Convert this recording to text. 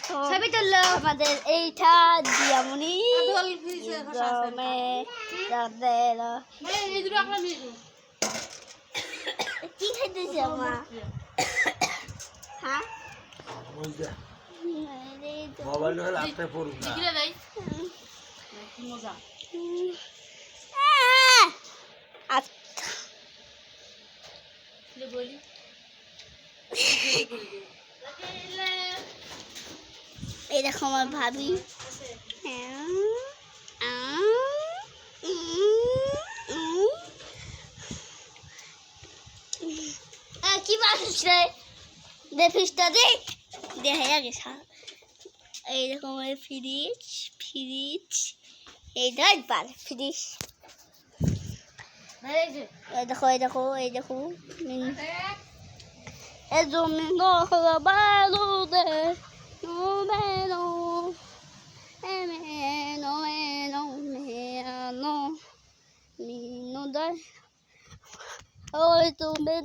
ছবি তুললো আমাদের এইটা দিয়ামণি কি খাইতেছি আমা হ্যাঁ মোবাইল হলে আপনি পড়ুন না কি মজা বলি এই দেখো আমার ভাবি কি বাসছে দেখিসটা দেখা গেছে এই দেখো আমার ফ্রিজ এইটাই পার ফ্রিজ এই দেখো এই জমিনো বালুদে Mino dai, oi tu me